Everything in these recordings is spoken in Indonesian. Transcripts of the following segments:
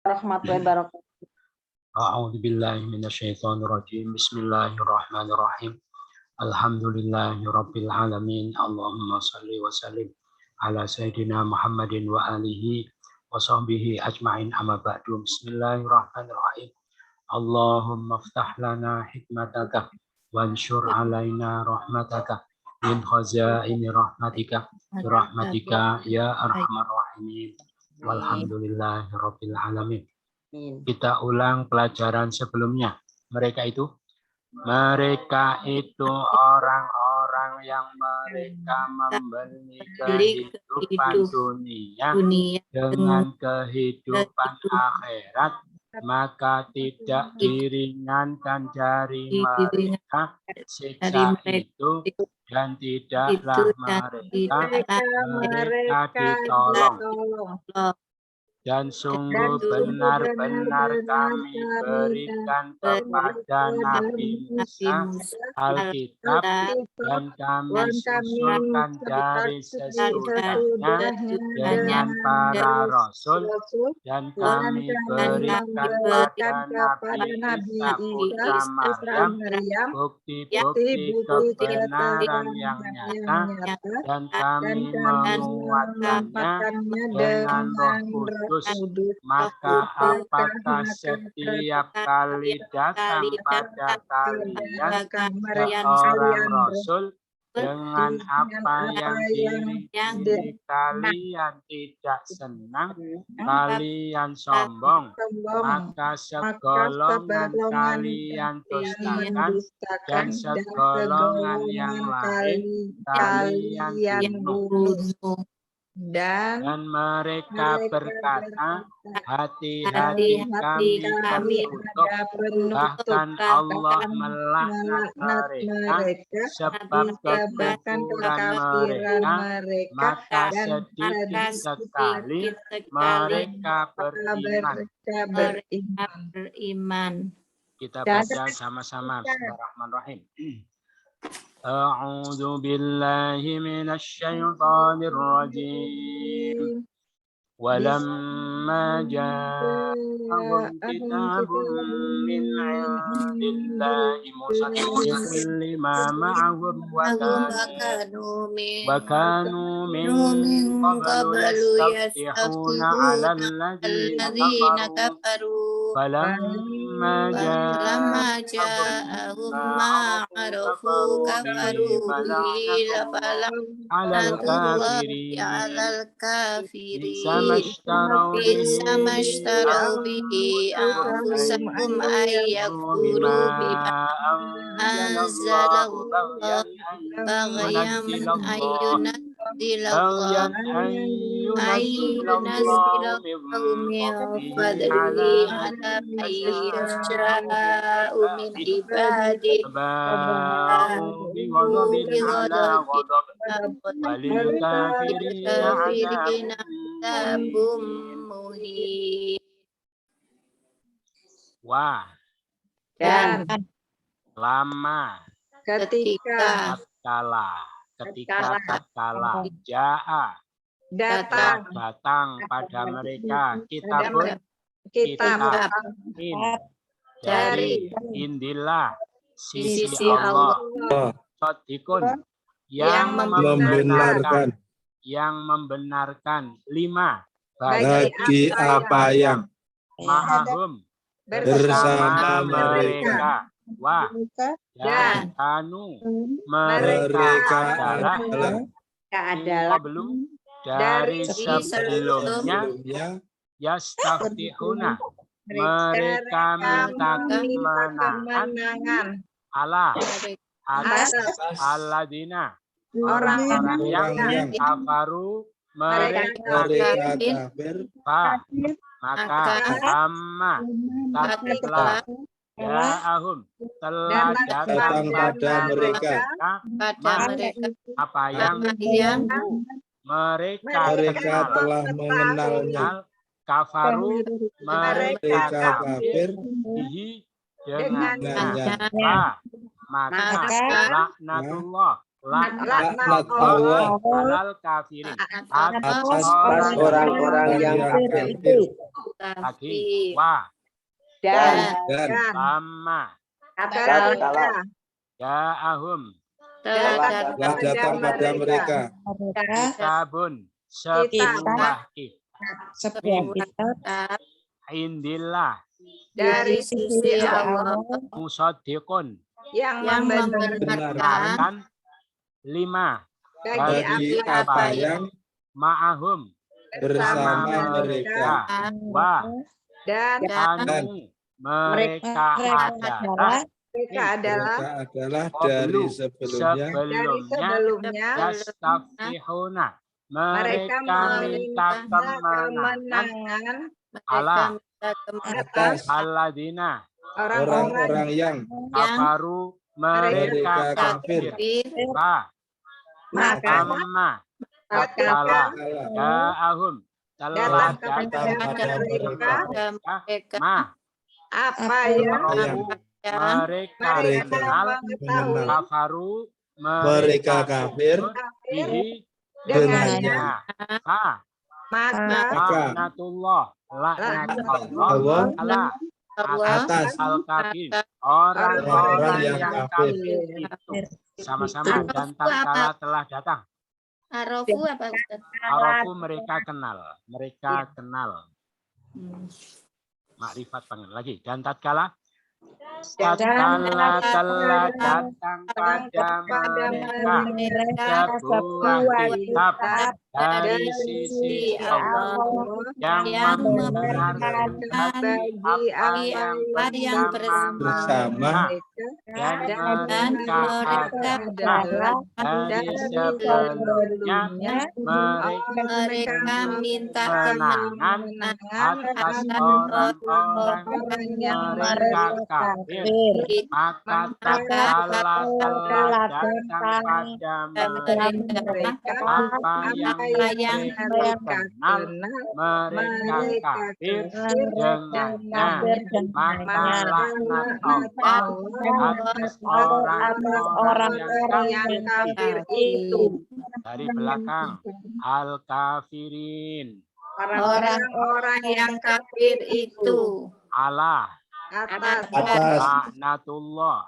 warahmatullahi wabarakatuh. A'udzu billahi minasyaitonir rajim. Bismillahirrahmanirrahim. Alhamdulillahirabbil alamin. Allahumma shalli wa sallim ala sayyidina Muhammadin wa alihi wa sahbihi ajmain, amma ba'du. Bismillahirrahmanirrahim. Allahumma iftah lana hikmataka wanshur alaina rahmataka min khazaini rahmatika birahmatika ya arhamar rahimin. Walhamdulillahirabbil alamin. Kita ulang pelajaran sebelumnya. Mereka itu orang-orang yang mereka membeli kehidupan dunia dengan kehidupan akhirat, maka tidak diringankan dari mereka siksa itu, dan tidaklah mereka ditolong. Dan sungguh benar-benar kami berikan kepada Nabi Musa Alkitab, dan kami susulkan dari sesudahnya dengan para rasul, dan kami berikan kepada Nabi Isa putra Maryam bukti-bukti kebenaran yang nyata, dan kami menguatkannya dengan Roh Kudus. Maka apakah setiap kali datang pada kalian seorang rasul dengan apa yang diri kalian tidak senang, kalian sombong, maka segolongan kalian dustakan, dan segolongan yang lain kalian bunuh. Dan mereka berkata, hati-hati kami tertutup, bahkan Allah melaknat mereka sebab kekufuran mereka, maka sedikit sekali mereka beriman. Kita baca sama-sama. Bismillahirrahmanirrahim. A'udzu billahi minasyaitonir rajim. Walamma ja'ahum kitabun min 'indillahi musaddiqun lima ma'ahum wa kanu min qablu yastaftihuna 'alal ladzina kafaru falamma ja'ahum ma 'arafu kafaru bihi fala'natullahi 'alal kafirin. Sama ishtarau bihi anfusahum ayyakfuru bima anzalallahu baghyan ayyunazzilallahu min fadlihi ala man yasha'u min ibadihi walil kafirina muhin. Wah, dan lama, ketika tatkala jaa datang pada mereka kitab dari Indillah, sisi Allah, Sodikun, yang membenarkan lima bagi apa yang ma'ahum bersama mereka. Wah, dan anu mereka adalah belum dari sebelumnya yastaftihuna, mereka minta kemenangan atas alladzina, orang-orang yang kafaru, mereka kafir, maka amma tatkala ja'ahum telah datang pada mereka apa yang mereka telah mengenalnya, kafaru, mereka kafir bihi dengannya, maka laknatullah, laknat Allah alal kafirin atas orang-orang yang kafir. lagi wa Dan lama tatkala ja'ahum telah datang pada mereka kitabun sebuah kitab indillah dari sisi Allah musaddiqun yang membenarkan lima bagi apa yang ma'ahum bersama mereka wa dan anu mereka adalah mereka adalah dari sebelumnya yastaftihuna mereka minta kemenangan ala atas alladzina orang-orang yang kafaru mereka kafir maka tatkala ja'ahum telah datang datang kepada mereka apa yang mereka kenal mengetahui kafaru mereka kafir dengannya maka laknatullah Allah ala atas al-kafir orang-orang yang kafir itu sama-sama dan tatkala telah datang Arofu apa Ustaz? arafu mereka kenal makrifat panggil lagi dan tatkala telah datang pada mereka sebuah kitab dari sisi Allah yang membenarkan bagi apa yang bersama dan mereka adalah dari sebelumnya mereka minta kemenangan atas orang-orang yang mereka kafir maka tatkala telah datang pada mereka apa yang mereka kenal mereka kafir dengannya maka laknat Allah atas orang-orang yang kafir itu dari belakang al-kafirin orang-orang yang kafir itu Allah atas laknatullah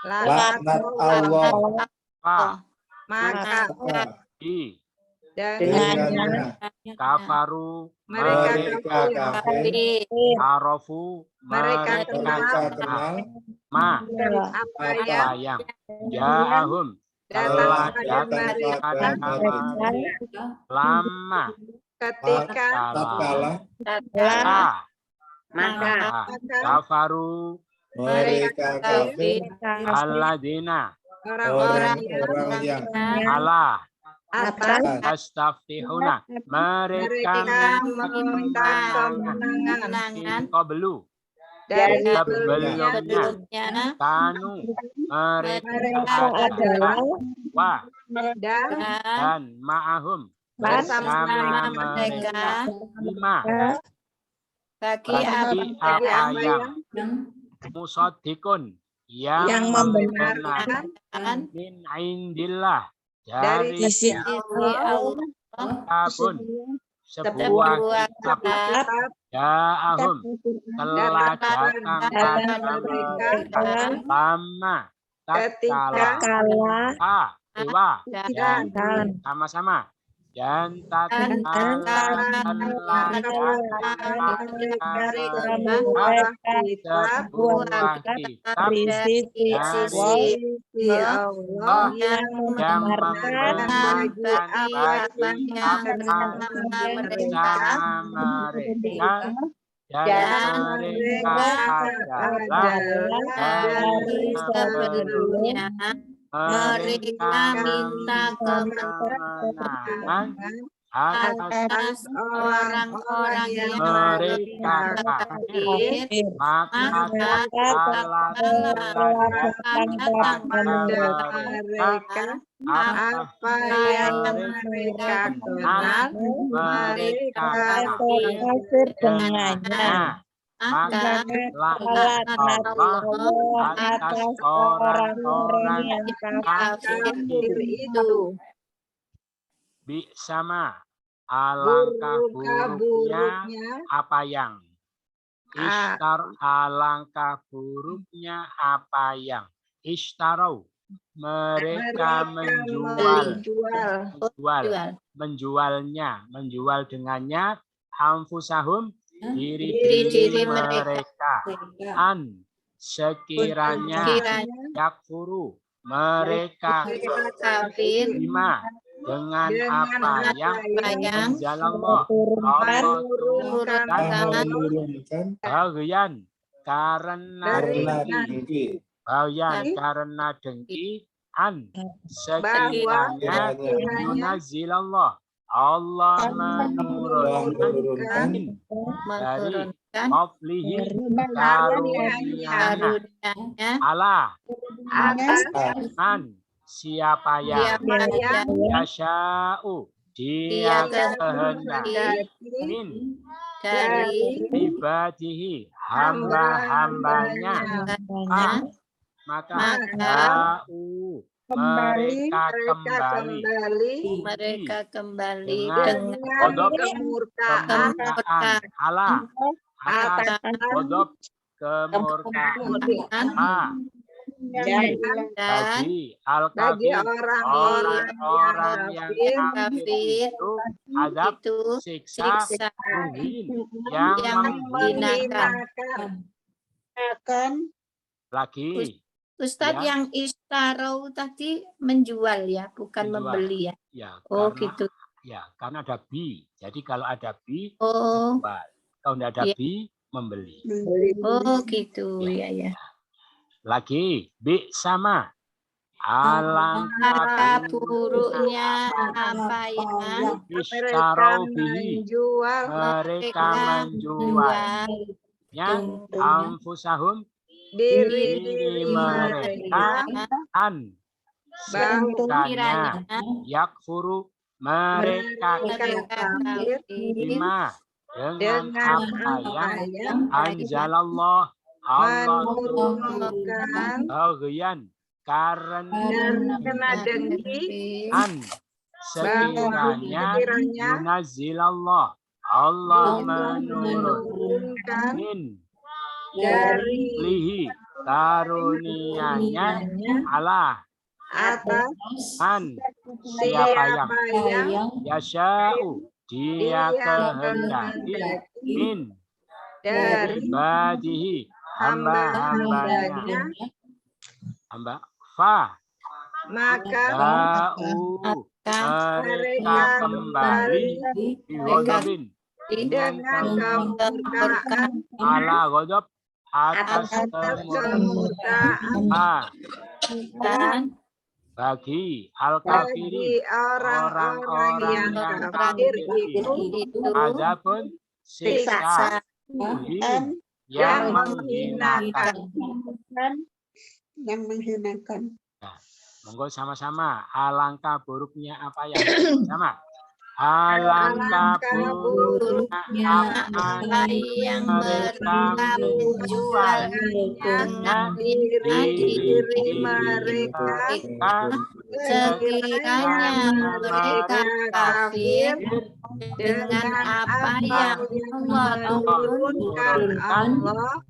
laknat Allah maka dengannya kafaru mereka kafir arafu mereka kenal apa yang ja'ahum telah datang pada mereka lama ketika tatkala maka kafaru mereka kafir alladzina orang-orang yang ala atas astaftihuna mereka meminta kemenangan qablu dari sebelumnya kanu mereka adalah wa dan ma'ahum bersama mereka lima bagi apa yang musaddiqun yang membenarkan min indillah dari sisi Allah pun sebuah kitab ja'ahum telah datang pada mereka lama tatkala dan sama-sama dan tatkala telah datang sebuah kitab dari sisi Allah yang membenarkan bagi apa yang bersama mereka dan mereka adalah dari sebelumnya mereka minta kemenangan atas orang-orang yang mereka kafir maka tatkala datang pada mereka apa yang mereka kenal mereka kafir dengannya maka laknat Allah atas orang-orang kafir kafir. itu. Sama alangkah buruknya Buruknya apa yang alangkah buruknya apa yang istarau mereka menjual dengannya anfusahum diri mereka sekiranya yakfuru mereka kafir bima dengan apa yang Allah turunkan menurunkan bagian karena dengki sekiranya yunazilallah Allah menurunkan dari qablihi karunianya Allah siapa yang yasha'u dia kehendaki dari ibadihi hamba-hambanya maka mereka kembali dengan kemurkaan Allah atas kodok kemurkaan bagi orang-orang yang kafir itu azab siksa yang menghinakan. Lagi Ustadz, yang istarau tadi menjual ya, bukan membeli ya. Ya, oh karena, gitu. Ya, karena ada bi. Jadi kalau ada bi, menjual. Kalau tidak ada bi, membeli. Oh gitu, ya. Lagi bi sama. Alangkah buruknya apa yang istarau bihi mereka menjualnya anfusahum diri mereka sekiranya yakfuru mereka kafir bima dengan apa yang anzalallah Allah turunkan bagian karena dengki sekiranya yunazilallah Allah menurunkan dari lihi karunianya Allah atas siapa yang yasha'u dia kehendaki dari ibadihi hamba-hambanya maka mereka kembali dengan kemurkaan ala ghadab atas kemurkaan bagi al-kafirin orang-orang yang kafir itu azabun siksa yang menghinakan. Nah, monggo sama-sama alangkah buruknya apa yang sama. Alangkah buruknya apa yang mereka menjual dengan diri mereka sekiranya mereka kafir dengan apa yang Allah turunkan Allah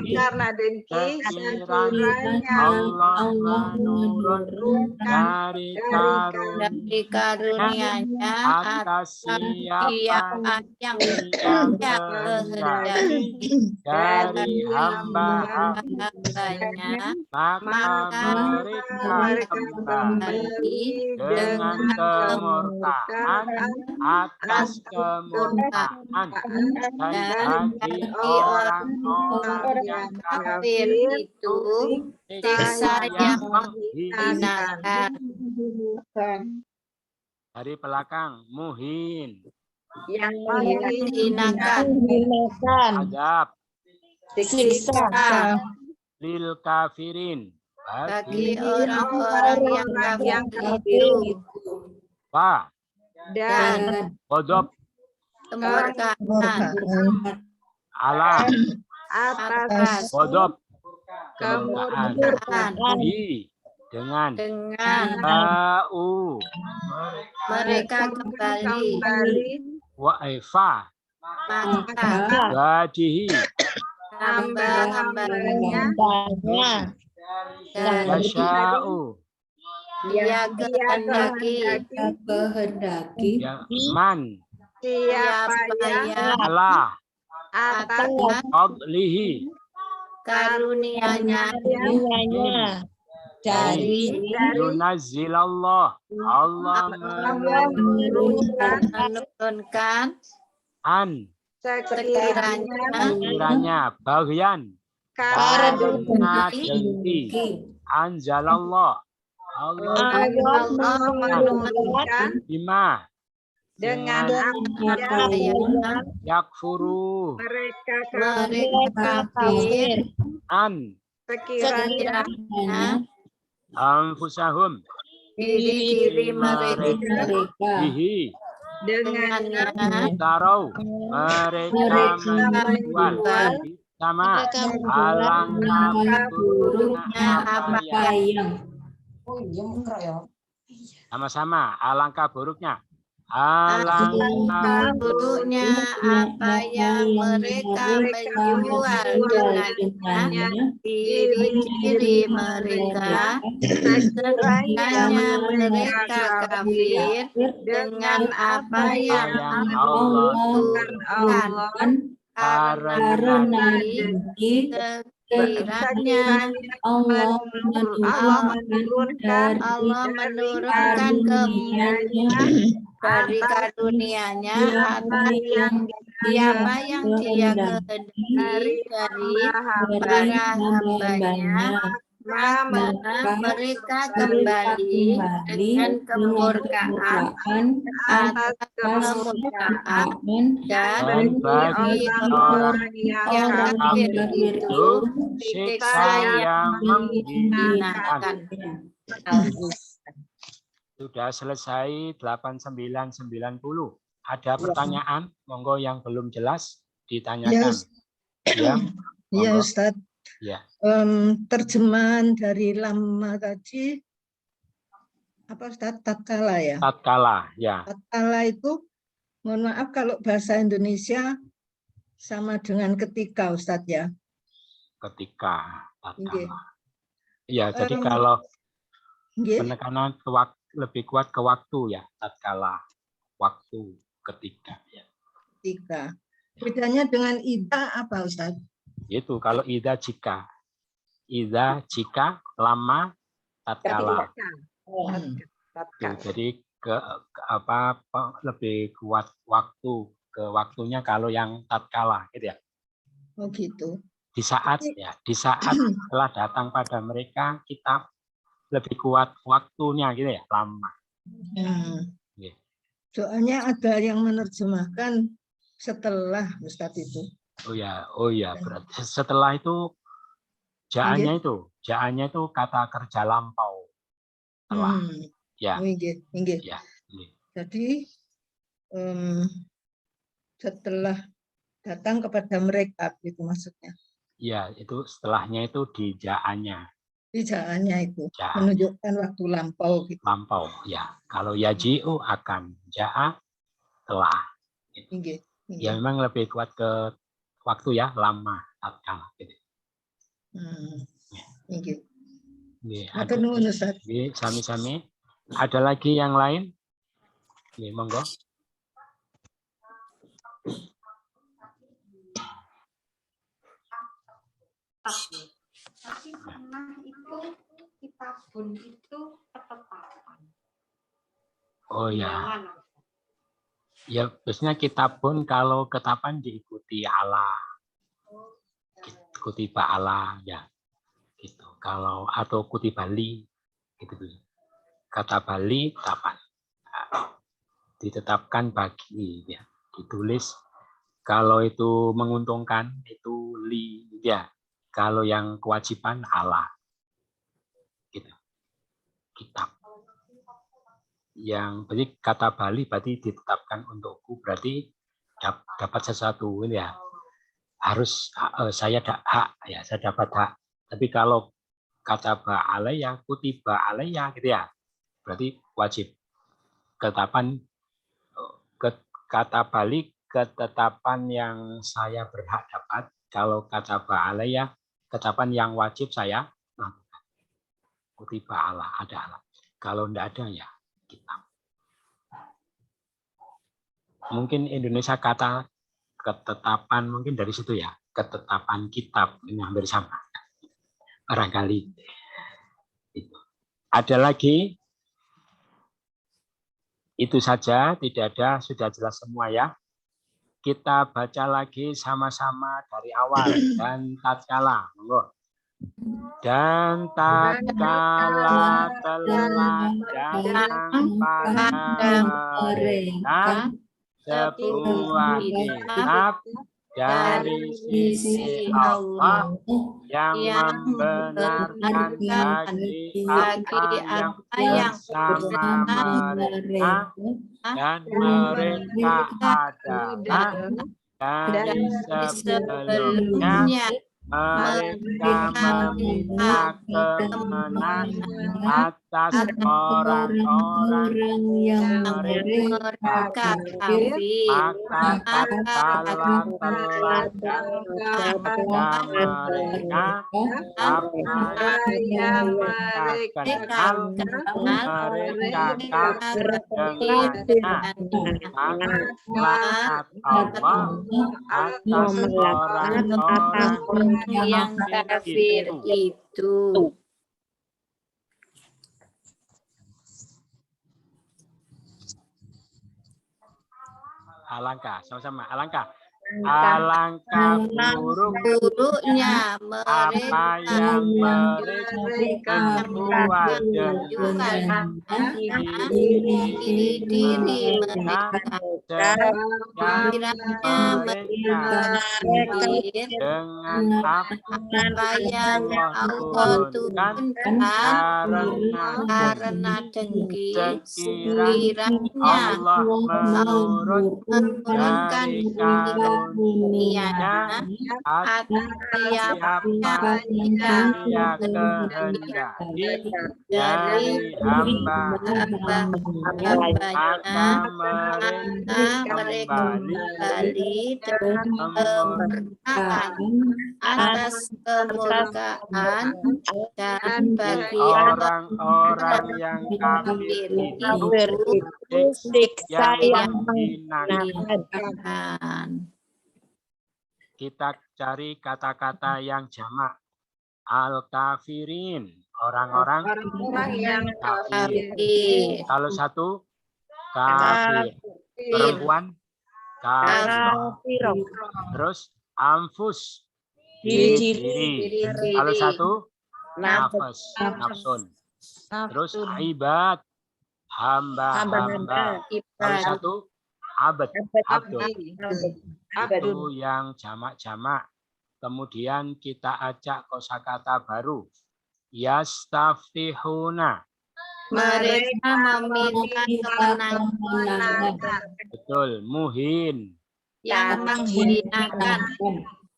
karena dengki sekiranya Allah menurunkan dari karunia-Nya atas siapa yang kehendaki dari hamba-hambanya maka mereka kembali dengan kemurkaan atas kemurkaan dan bagi orang-orang yang kafir itu siksa yang menghinakan. Dari belakang muhin yang menghinakan azab siksa lil kafirin bagi orang-orang yang kafir dan dan ghadab kemurkaan ala, atas kodop, kemurkaan, kemurkaan dengan dengan ba'u, mereka kembali wa'ifa, maka wadihi, hamba-hambanya dari yasya'u, dia kehendaki ya man, siapa yang ala, atas fadlihi, karunia-Nya dari yunazzilallah, Allah menurunkan an, sekiranya bagian, karena dengki, anzalallah, Allah Allah menurunkan bima, dengan apa yang yakfuru, mereka kafir an, sekiranya sekiranya anfusahum, diri mereka bihi, dengannya tarau, mereka menjual, sama alangkah buruknya apa yang, sama-sama alangkah buruknya, alangkah buruknya apa yang mereka menjual dengannya diri mereka sekiranya mereka kafir dengan apa yang Allah Tuhan karena sekiranya Allah menurunkan dari karunia-Nya atas siapa yang dia kehendaki dari para hamba-Nya, maka mereka kembali dengan kemurkaan atas kemurkaan dan bagi orang yang kafir itu siksa yang menghinakan. Sudah selesai 8990. Ada pertanyaan? Monggo yang belum jelas ditanyakan. Ya, Ya monggo. Ustadz, Ya. Terjemahan dari lama tadi apa Ustadz? Tatkala ya. Tatkala, ya. Tatkala itu, mohon maaf kalau bahasa Indonesia sama dengan ketika Ustadz ya. Ketika, Nggih. tatkala. Ya, jadi Em, kalau Nggih. penekanan lebih kuat ke waktu ya, tatkala, waktu, ketika. Ya. Ketika. Bedanya dengan ida apa Ustadz? Itu kalau ida jika, lama, tatkala. Tuh, jadi lebih kuat waktu ke waktunya kalau yang tatkala, gitu ya. Oh gitu. Di saat setelah datang pada mereka kita lebih kuat waktunya gitu ya, lama. Yeah. Soalnya ada yang menerjemahkan setelah Ustadz itu. Oh ya, berarti setelah itu jaannya itu kata kerja lampau. Setelah. Ya. Inggih. Ya. Jadi setelah datang kepada mereka itu maksudnya. Ya, itu setelahnya itu di jaannya. Di jaannya itu Jaan. menunjukkan waktu lampau gitu. Lampau, ya. Kalau yaji'u akan, ja'a telah. Inggih. Ya memang lebih kuat ke waktu ya, lama, tatkala. Gitu. Inggih. Ada sami-sami. Ada lagi yang lain? Nih, monggo. Tapi pernah itu kitabun itu ketetapan. Oh ya. Ya, biasanya kitabun kalau ketetapan diikuti Allah. Kutiba Allah ya. Gitu. Kalau atau kutiba li gitu. Kata Bali tapan. Ditetapkan bagi ya. Ditulis kalau itu menguntungkan itu li ya. Kalau yang kewajiban Allah. Gitu. Kitab. Yang berarti kata Bali berarti ditetapkan untukku berarti dapat sesuatu ya. harus saya ada hak, ya saya dapat hak. Tapi kalau kataba alayya, kutiba alayya gitu ya, berarti wajib. Ketetapan kata balik, ketetapan yang saya berhak dapat. Kalau kataba alayya, ketetapan yang wajib saya lakukan. Kutiba Allah, ada Allah. Kalau tidak ada ya kitab. Mungkin Indonesia kata ketetapan mungkin dari situ ya, ketetapan kitab ini hampir sama. Barangkali itu. Ada lagi? Itu saja, tidak ada, sudah jelas semua ya. Kita baca lagi sama-sama dari awal dan tatkala. Monggo. Dan tatkala telah datang pada mereka sebuah kitab dari sisi Allah yang membenarkan bagi apa yang bersama mereka, dan mereka adalah dari sebelumnya mereka meminta kemenangan atas orang-orang yang mereka kafir, maka tatkala telah datang kepada mereka apa yang mereka kenal, mereka kafir dengannya, maka laknat Allah atas orang-orang yang kafir itu. Alangkah, sama-sama. Alangkah buruknya apa yang mereka buat dengan diri mereka, sekiranya mereka dengan apa yang Allah turunkan karena dengki, sekiranya Allah menurunkan dunianya atas siapa yang dia kehendaki dari hamba-hambanya, maka mereka kembali dengan kemurkaan atas kemurkaan, dan bagi orang-orang yang kafir itu siksa yang menyenangkan. Kita cari kata-kata yang jamak. Al-kafirin, orang-orang yang kafir. Kalau satu, kafir. Perempuan, kafir. Terus, anfus, diri. Kalau satu, nafas, nafsun. Terus, ibad, hamba-hamba. Kalau satu, abad, itu yang jamak-jamak. Kemudian kita ajak kosakata baru. Yastaftihuna. Mereka meminta kemenangan. Betul. Muhin. Yang menghinakan.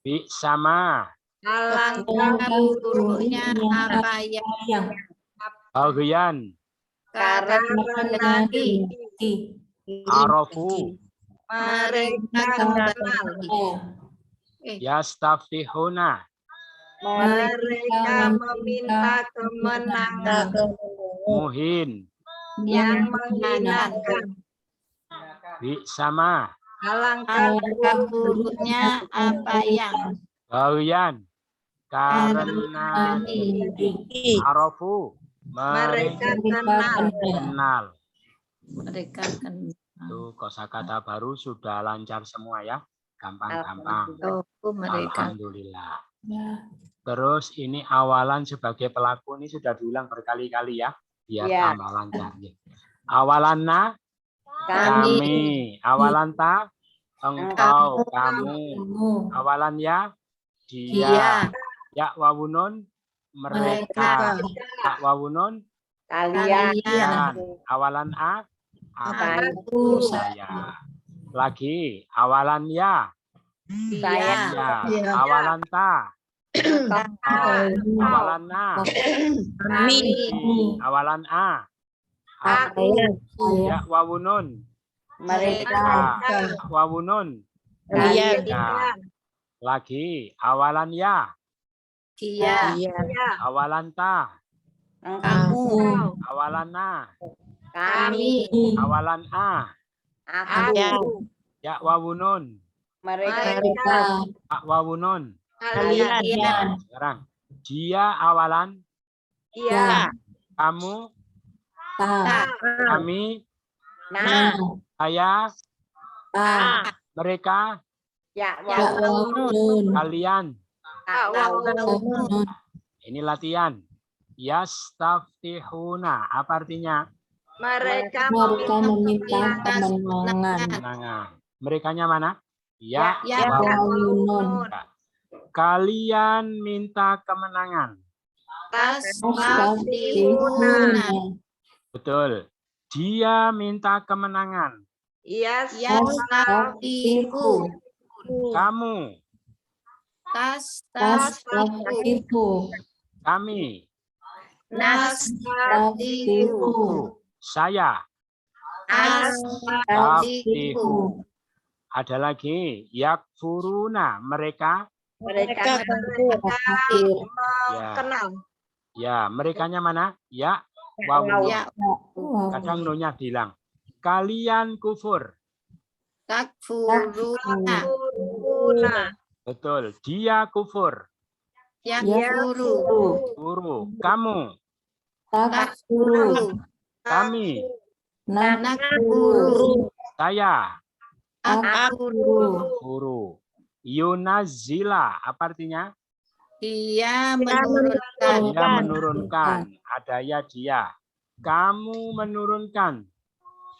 Bi'sama. Alangkah buruknya apa yang Bagian. karena Arafu. mereka kenal. Yastaftihuna. Mereka meminta kemenangan. Muhin. Yang menghinakan. Bi'sama. Alangkah buruknya apa yang Bagian. Karena arafu. Mereka kenal. mereka kenal. Itu kosakata baru sudah lancar semua ya. Gampang-gampang. Mereka. Alhamdulillah. Terus ini awalan sebagai pelaku ini sudah diulang berkali-kali ya. Biar tambah lancar. Awalanna kami. Awalan engkau, kamu. Awalan ya dia. Ya wawunun mereka. Ya wawunun kalian. Awalan aku saya. Lagi awalan ya Saya. Ya. Ya. Awalan ta. Awalan na. Kami. Awalan a. Aku. Ya wawunun. Mereka. Wawunun. Kalian. Lagi. Awalan ya. Dia. Awalan ta. Kamu. Awalan na. Kami. Awalan a. Aku. Ya wawunun. Mereka. Wawunun. Kalian. Sekarang. Dia awalan. Iya. Kamu. Tak. Kami. Nah. Saya. Mereka. Ya. Kalian. Wawunun. Ini latihan. Yastaftihuna. Apa artinya? Mereka meminta kemenangan. Kemenangan. Merekanya mana? Ya. wawunun. Kalian minta kemenangan. Astagfirullah. Betul. Dia minta kemenangan. Iya. Astagfirullah. Kamu. Astagfirullah. Kami. Astagfirullah. Saya. Astagfirullah. Ada lagi. Yakfuruna. Mereka. Mereka Ya. kenal. Ya. Merekanya mana? Ya. Wawu. Ya. Kadang nunya bilang. Kalian kufur. Takfuruna. Betul. Dia kufur. Yakfuru. Guru. Kamu. Takfuru. Kami. Nakfuru. Saya. Akfuru. Guru. Yunazila. Apa artinya? Dia menurunkan. Dia menurunkan. Ada ya dia. Kamu menurunkan.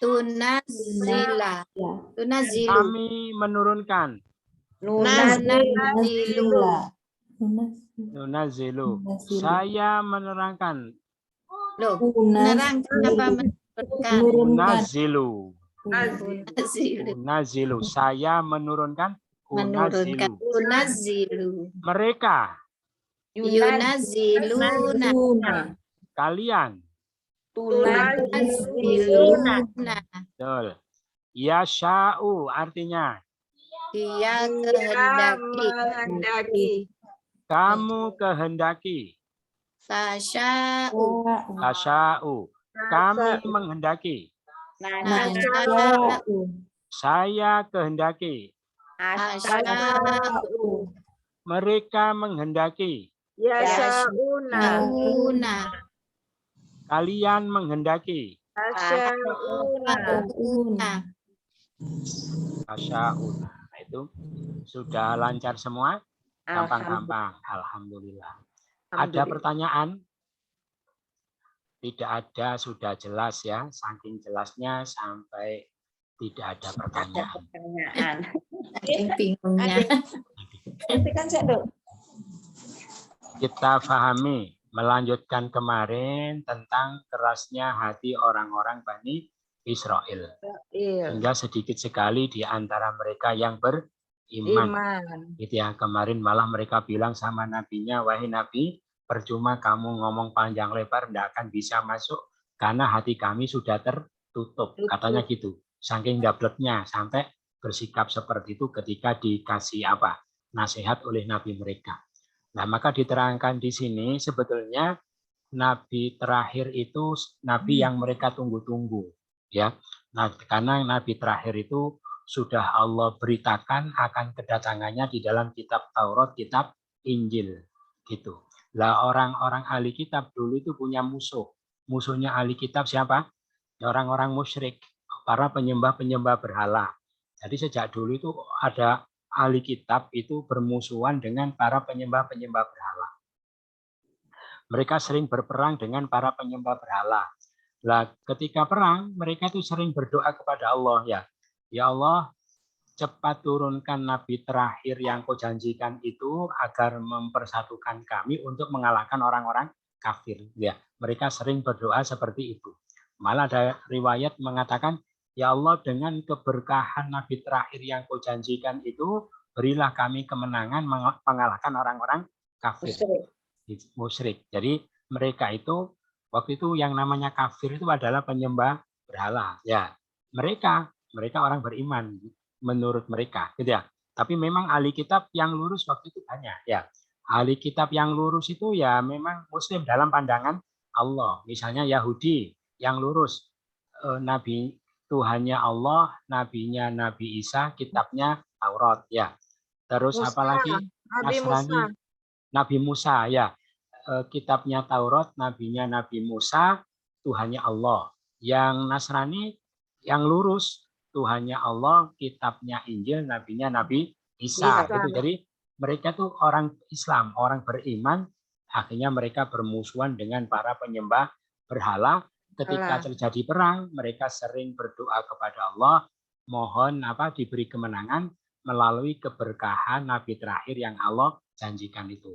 Tunazila. Tunazilu. Kami menurunkan. Nazilu. Nunazilu. Saya menerangkan. Loh, menerangkan apa menurunkan? Unazilu. Nazilu. Unazilu. Saya menurunkan. Menurunkan. Unazilu. Tunazilu. Mereka. Yunaziluna. Kalian. Tunaziluna. Betul. Yasha'u artinya. Dia kehendaki. Kamu kehendaki. Tasya'u. Tasya'u. Kami menghendaki. Nasya'u. Saya kehendaki. Asya'u. Mereka menghendaki. Yasa'una. Kalian menghendaki. Asya'una. Tasya'u. Nah, itu sudah lancar semua. Gampang-gampang. Alhamdulillah. Ada pertanyaan? Tidak ada, sudah jelas ya. Saking jelasnya sampai tidak ada pertanyaan. Bingungnya. Kita pahami, melanjutkan kemarin tentang kerasnya hati orang-orang Bani Israel. Sehingga sedikit sekali di antara mereka yang beriman. Itu yang kemarin malah mereka bilang sama nabinya, wahai nabi, percuma kamu ngomong panjang lebar, tidak akan bisa masuk karena hati kami sudah tertutup. Katanya gitu. Saking dapletnya sampai bersikap seperti itu ketika dikasih nasihat oleh nabi mereka. Nah, maka diterangkan di sini sebetulnya nabi terakhir itu nabi yang mereka tunggu-tunggu, ya. Nah, karena nabi terakhir itu sudah Allah beritakan akan kedatangannya di dalam kitab Taurat, kitab Injil, gitu. Lah orang-orang ahli kitab dulu itu punya musuh. Musuhnya ahli kitab siapa? Orang-orang musyrik, para penyembah-penyembah berhala. Jadi sejak dulu itu ada ahli kitab itu bermusuhan dengan para penyembah-penyembah berhala. Mereka sering berperang dengan para penyembah berhala. Lah ketika perang, mereka itu sering berdoa kepada Allah, ya. Ya Allah, cepat turunkan nabi terakhir yang kau janjikan itu agar mempersatukan kami untuk mengalahkan orang-orang kafir. Ya, mereka sering berdoa seperti itu. Malah ada riwayat mengatakan, ya Allah, dengan keberkahan nabi terakhir yang kau janjikan itu, berilah kami kemenangan mengalahkan orang-orang kafir, musyrik. Jadi mereka itu waktu itu yang namanya kafir itu adalah penyembah berhala. Ya, mereka orang beriman menurut mereka, gitu ya. Tapi memang ahli kitab yang lurus waktu itu banyak, ya. Ahli kitab yang lurus itu ya memang Muslim dalam pandangan Allah. Misalnya Yahudi yang lurus, Nabi Tuhannya Allah, nabinya Nabi Isa, kitabnya Taurat, ya. Terus Musa, apalagi Nabi Nasrani, Musa. Nabi Musa, ya. Kitabnya Taurat, nabinya Nabi Musa, Tuhannya Allah. Yang Nasrani yang lurus, Tuhannya Allah, kitabnya Injil, nabinya Nabi Isa. Isa. Gitu. Jadi mereka tuh orang Islam, orang beriman, akhirnya mereka bermusuhan dengan para penyembah berhala. Ketika terjadi perang, mereka sering berdoa kepada Allah, mohon diberi kemenangan melalui keberkahan Nabi terakhir yang Allah janjikan itu.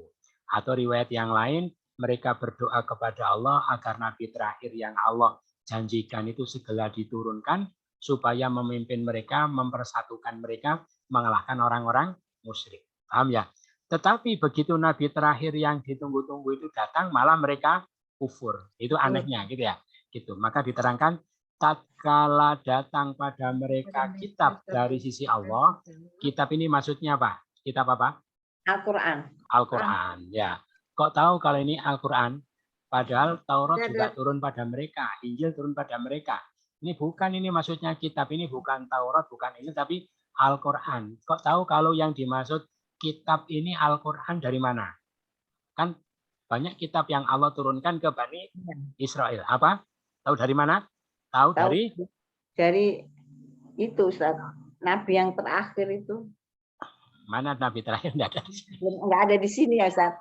Atau riwayat yang lain, mereka berdoa kepada Allah agar Nabi terakhir yang Allah janjikan itu segera diturunkan, supaya memimpin mereka, mempersatukan mereka, mengalahkan orang-orang musyrik. Paham ya? Tetapi begitu Nabi terakhir yang ditunggu-tunggu itu datang, malah mereka kufur. Itu anehnya, gitu ya. Gitu. Maka diterangkan, tatkala datang pada mereka kitab dari sisi Allah. Kitab ini maksudnya apa? Kitab apa? Al-Quran. Al-Quran, ya. Kok tahu kalau ini Al-Quran? Padahal Taurat juga turun pada mereka, Injil turun pada mereka. Ini bukan, ini maksudnya kitab ini bukan Taurat, bukan ini, tapi Al-Quran. Kok tahu kalau yang dimaksud kitab ini Al-Quran dari mana? Kan banyak kitab yang Allah turunkan ke Bani Israel. Apa? Tahu dari mana? Tahu dari itu, Ustaz. Nabi yang terakhir itu. Mana Nabi terakhir? Nggak ada di sini. Nggak ada di sini ya, Ustaz.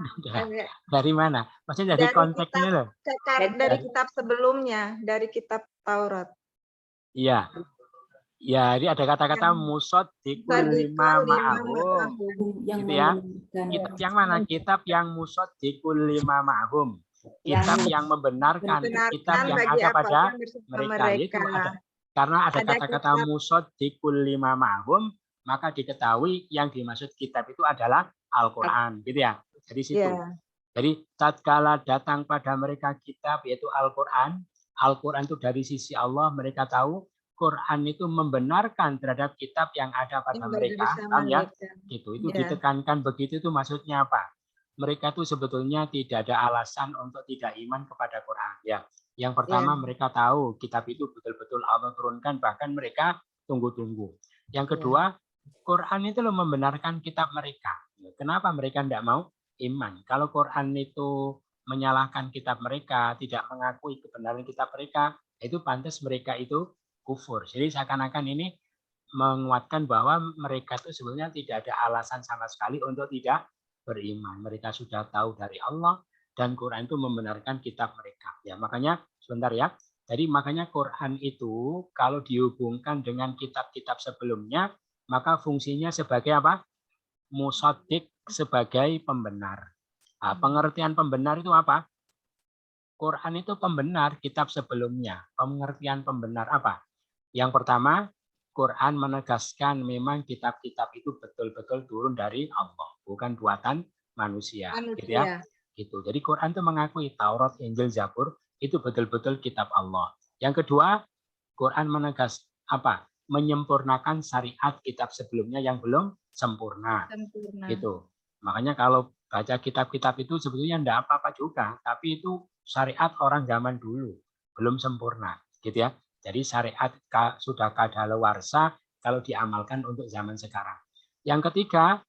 Dari mana? Maksudnya dari konteksnya loh. Dari kitab sebelumnya, dari kitab Taurat. Iya. Ya, ini ada kata-kata musaddiqul lima ma'hum. Gitu ya. Kitab yang mana? Kitab yang musaddiqul lima ma'hum. Kitab yang membenarkan kitab yang ada pada mereka. Itu ada. Karena ada kata-kata musaddiqul lima ma'hum, maka diketahui yang dimaksud kitab itu adalah Al-Quran, gitu ya. Jadi situ. Yeah. Jadi tatkala datang pada mereka kitab yaitu Al-Quran, Al-Quran itu dari sisi Allah, mereka tahu Quran itu membenarkan terhadap kitab yang ada pada mereka, ya. Gitu. Itu ditekankan begitu, itu maksudnya apa? Mereka itu sebetulnya tidak ada alasan untuk tidak iman kepada Quran, ya. Yang pertama mereka tahu kitab itu betul-betul Allah turunkan, bahkan mereka tunggu-tunggu. Yang kedua, Quran itu membenarkan kitab mereka. Kenapa mereka tidak mau iman? Kalau Quran itu menyalahkan kitab mereka, tidak mengakui kebenaran kitab mereka, itu pantas mereka itu kufur. Jadi seakan-akan ini menguatkan bahwa mereka itu sebenarnya tidak ada alasan sama sekali untuk tidak beriman. Mereka sudah tahu dari Allah dan Quran itu membenarkan kitab mereka. Ya, makanya sebentar ya. Jadi makanya Quran itu kalau dihubungkan dengan kitab-kitab sebelumnya, maka fungsinya sebagai apa? Musaddiq, sebagai pembenar. Nah, pengertian pembenar itu apa? Quran itu pembenar kitab sebelumnya. Pengertian pembenar apa? Yang pertama, Quran menegaskan memang kitab-kitab itu betul-betul turun dari Allah, bukan buatan manusia. Gitu ya. Gitu. Jadi Quran itu mengakui Taurat, Injil, Zabur itu betul-betul kitab Allah. Yang kedua, Quran menegas apa? Menyempurnakan syariat kitab sebelumnya yang belum sempurna. Gitu. Makanya kalau baca kitab-kitab itu sebetulnya tidak apa-apa juga, tapi itu syariat orang zaman dulu belum sempurna, gitu ya. Jadi syariat sudah kadaluarsa kalau diamalkan untuk zaman sekarang. Yang ketiga,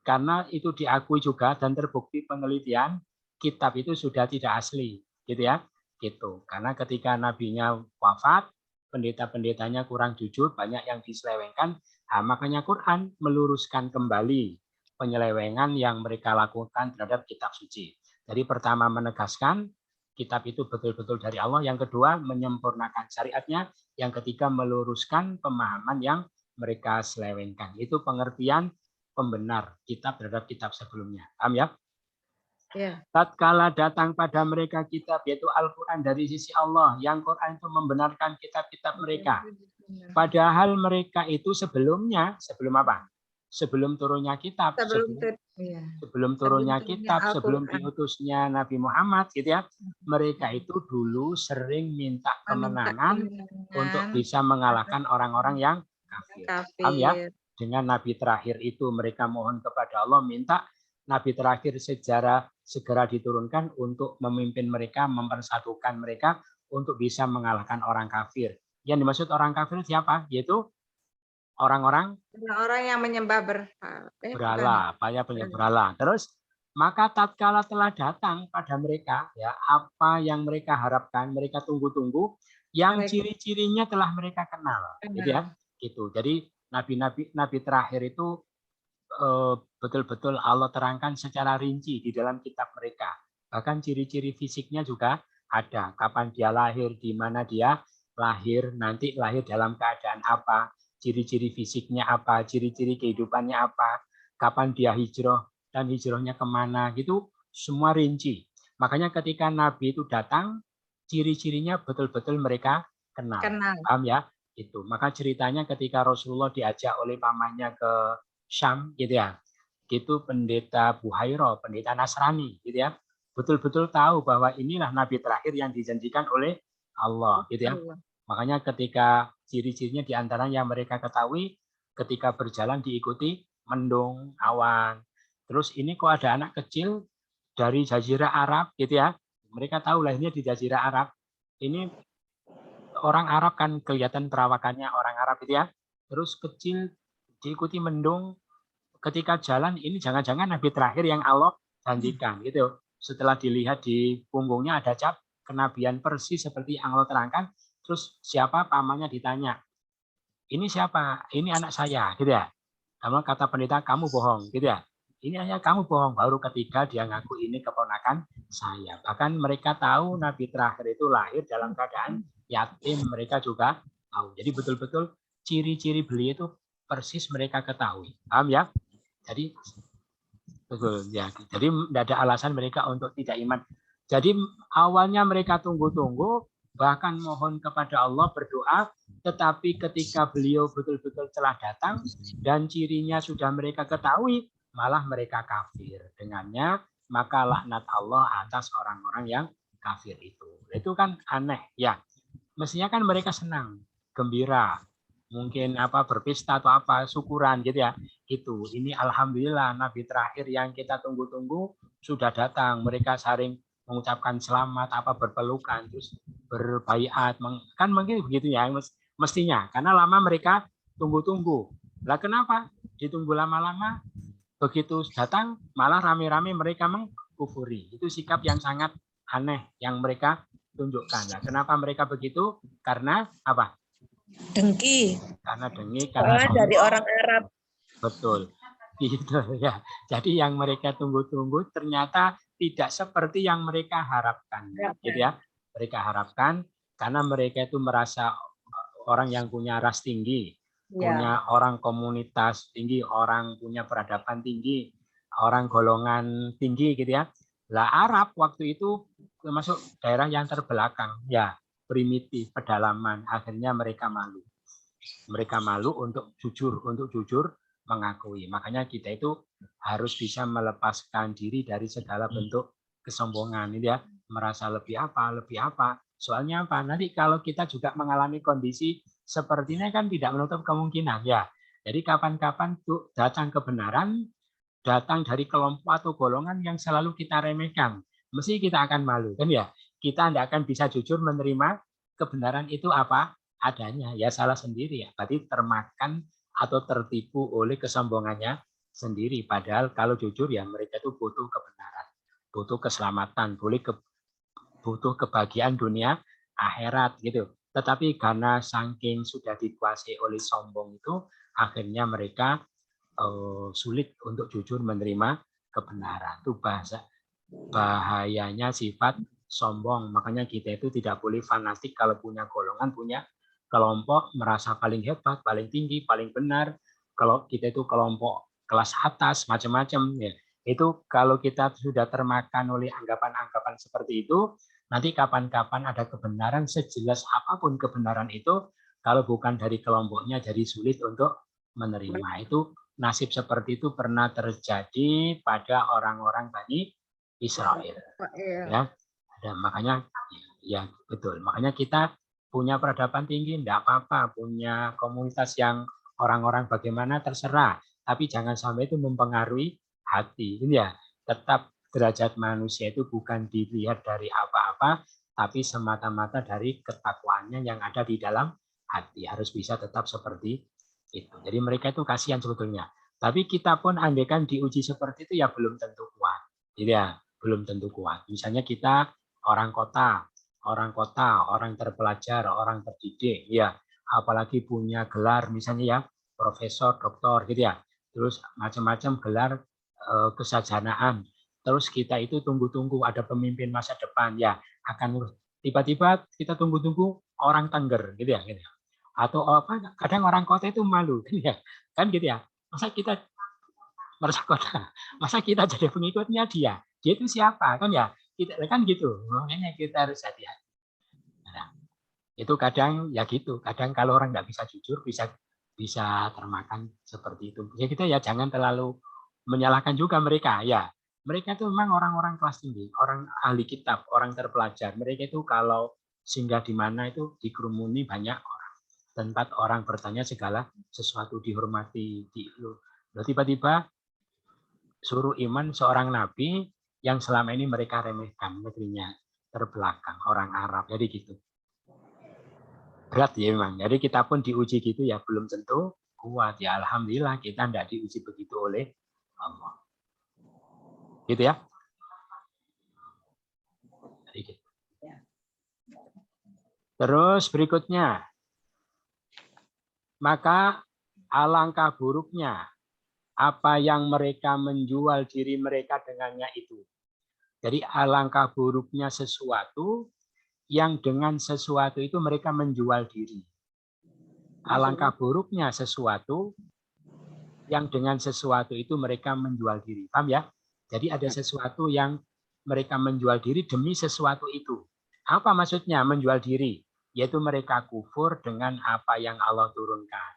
karena itu diakui juga dan terbukti penelitian, kitab itu sudah tidak asli, gitu ya. Gitu. Karena ketika nabinya wafat, pendeta-pendetanya kurang jujur, banyak yang diselewengkan. Nah, makanya Quran meluruskan kembali penyelewengan yang mereka lakukan terhadap kitab suci. Jadi pertama menegaskan kitab itu betul-betul dari Allah. Yang kedua menyempurnakan syariatnya. Yang ketiga meluruskan pemahaman yang mereka selewengkan. Itu pengertian pembenar kitab terhadap kitab sebelumnya. Paham ya? Ya. Tatkala datang pada mereka kitab yaitu Al-Quran dari sisi Allah, yang Quran itu membenarkan kitab-kitab mereka. Padahal mereka itu sebelumnya, sebelum apa? sebelum turunnya kitab, Iya. sebelum turunnya turunnya kitab, sebelum Al-Quran. diutusnya Nabi Muhammad, gitu ya, mereka itu dulu sering minta kemenangan untuk bisa mengalahkan orang-orang yang kafir. Paham ya? kafir. Dengan Nabi terakhir itu mereka mohon kepada Allah, minta Nabi terakhir segera diturunkan untuk memimpin mereka, mempersatukan mereka untuk bisa mengalahkan orang kafir. Yang dimaksud orang kafir siapa? Yaitu orang-orang Orang yang menyembah berhala, berhala. Terus maka tatkala telah datang pada mereka ya apa yang mereka harapkan, mereka tunggu-tunggu, yang ciri-cirinya telah mereka kenal, gitu ya. Gitu. Jadi nabi terakhir itu betul-betul Allah terangkan secara rinci di dalam kitab mereka. Bahkan ciri-ciri fisiknya juga ada. Kapan dia lahir, di mana dia lahir, nanti lahir dalam keadaan apa, ciri-ciri fisiknya apa, ciri-ciri kehidupannya apa, kapan dia hijrah dan hijrahnya kemana, gitu semua rinci. Makanya ketika Nabi itu datang, ciri-cirinya betul-betul mereka kenal. Paham ya? Itu. Maka ceritanya ketika Rasulullah diajak oleh pamannya ke Syam, gitu ya, itu pendeta Buhairo, pendeta Nasrani, gitu ya, betul-betul tahu bahwa inilah Nabi terakhir yang dijanjikan oleh Allah, gitu ya. Makanya ketika ciri-cirinya diantaranya yang mereka ketahui, ketika berjalan diikuti mendung, awan. Terus ini kok ada anak kecil dari Jazirah Arab, gitu ya. Mereka tahu lahirnya di Jazirah Arab. Ini orang Arab kan kelihatan perawakannya orang Arab, gitu ya. Terus kecil diikuti mendung, ketika jalan ini jangan-jangan Nabi terakhir yang Allah janjikan, gitu. Setelah dilihat di punggungnya ada cap kenabian persis seperti yang Allah terangkan. Terus siapa pamannya ditanya, ini siapa? Ini anak saya, gitu ya. Kamu kata pendeta, kamu bohong, gitu ya. Ini hanya kamu bohong. Baru ketika dia ngaku ini keponakan saya. Bahkan mereka tahu Nabi terakhir itu lahir dalam keadaan yatim. Mereka juga tahu. Jadi betul-betul ciri-ciri beliau itu persis mereka ketahui. Paham ya? Jadi betul ya. Jadi tidak ada alasan mereka untuk tidak iman. Jadi awalnya mereka tunggu-tunggu, bahkan mohon kepada Allah, berdoa, tetapi ketika beliau betul-betul telah datang dan cirinya sudah mereka ketahui, malah mereka kafir. Dengannya maka laknat Allah atas orang-orang yang kafir itu. Itu kan aneh ya. Mestinya kan mereka senang, gembira, mungkin berpesta atau syukuran, gitu ya. Itu ini alhamdulillah Nabi terakhir yang kita tunggu-tunggu sudah datang. Mereka saling mengucapkan selamat, berpelukan, terus berbaiat, kan mungkin begitu ya mestinya, karena lama mereka tunggu-tunggu. Lah kenapa ditunggu lama-lama, begitu datang malah rame-rame mereka mengkufuri? Itu sikap yang sangat aneh yang mereka tunjukkan. Nah, kenapa mereka begitu? Karena apa? Dengki. Karena dengki, karena dari orang Arab. Betul. Gitu ya. Jadi yang mereka tunggu-tunggu ternyata tidak seperti yang mereka harapkan, gitu ya. Mereka harapkan karena mereka itu merasa orang yang punya ras tinggi, punya orang komunitas tinggi, orang punya peradaban tinggi, orang golongan tinggi, gitu ya. Lah Arab waktu itu termasuk daerah yang terbelakang, ya, primitif, pedalaman. Akhirnya mereka malu. Mereka malu untuk jujur mengakui. Makanya kita itu harus bisa melepaskan diri dari segala bentuk kesombongan, ya, merasa lebih apa. Soalnya apa? Nanti kalau kita juga mengalami kondisi seperti ini kan tidak menutup kemungkinan, ya. Jadi kapan-kapan tuh datang kebenaran, datang dari kelompok atau golongan yang selalu kita remehkan, mesti kita akan malu, kan ya? Kita tidak akan bisa jujur menerima kebenaran itu apa adanya, ya salah sendiri ya. Berarti termakan atau tertipu oleh kesombongannya sendiri. Padahal kalau jujur ya mereka itu butuh kebenaran, butuh keselamatan, butuh kebahagiaan dunia akhirat, gitu. Tetapi karena saking sudah dikuasai oleh sombong itu, akhirnya mereka sulit untuk jujur menerima kebenaran. Itu bahayanya sifat sombong. Makanya kita itu tidak boleh fanatik kalau punya golongan, punya kelompok, merasa paling hebat, paling tinggi, paling benar. Kalau kita itu kelompok kelas atas, macam-macam, ya. Itu kalau kita sudah termakan oleh anggapan-anggapan seperti itu, nanti kapan-kapan ada kebenaran, sejelas apapun kebenaran itu, kalau bukan dari kelompoknya, jadi sulit untuk menerima. Itu nasib seperti itu pernah terjadi pada orang-orang Bani Israel. Ya, makanya ya betul. Makanya kita punya peradaban tinggi, enggak apa-apa. Punya komunitas yang orang-orang bagaimana terserah. Tapi jangan sampai itu mempengaruhi hati. Ini ya, tetap derajat manusia itu bukan dilihat dari apa-apa, tapi semata-mata dari ketakwaannya yang ada di dalam hati. Harus bisa tetap seperti itu. Jadi mereka itu kasihan sebetulnya. Tapi kita pun andaikan diuji seperti itu ya belum tentu kuat. Jadi ya belum tentu kuat. Misalnya kita orang kota, orang terpelajar, orang terdidik, ya apalagi punya gelar misalnya ya profesor, doktor gitu ya. Terus macam-macam gelar kesarjanaan. Terus kita itu tunggu-tunggu ada pemimpin masa depan ya akan tiba-tiba kita tunggu-tunggu orang Tengger gitu ya. Gitu. Atau apa? Kadang orang kota itu malu gitu ya. Kan gitu ya. Masa kita merasa kota, masa kita jadi pengikutnya dia? Dia itu siapa kan ya? Kita kan gitu. Makanya kita harus hati-hati. Nah, itu kadang ya gitu. Kadang kalau orang nggak bisa jujur bisa termakan seperti itu. Ya kita ya jangan terlalu menyalahkan juga mereka ya. Mereka itu memang orang-orang kelas tinggi, orang ahli kitab, orang terpelajar. Mereka itu kalau singgah di mana itu dikerumuni banyak orang. Tempat orang bertanya segala sesuatu dihormati. Tiba-tiba suruh iman seorang nabi yang selama ini mereka remehkan, negerinya terbelakang, orang Arab. Jadi gitu. Berat ya memang. Jadi kita pun diuji gitu ya belum tentu kuat. Ya alhamdulillah kita tidak diuji begitu oleh Allah. Gitu ya. Jadi gitu. Terus berikutnya. Maka alangkah buruknya apa yang mereka menjual diri mereka dengannya itu. Jadi alangkah buruknya sesuatu yang dengan sesuatu itu mereka menjual diri. Alangkah buruknya sesuatu yang dengan sesuatu itu mereka menjual diri. Paham ya? Jadi ada sesuatu yang mereka menjual diri demi sesuatu itu. Apa maksudnya menjual diri? Yaitu mereka kufur dengan apa yang Allah turunkan.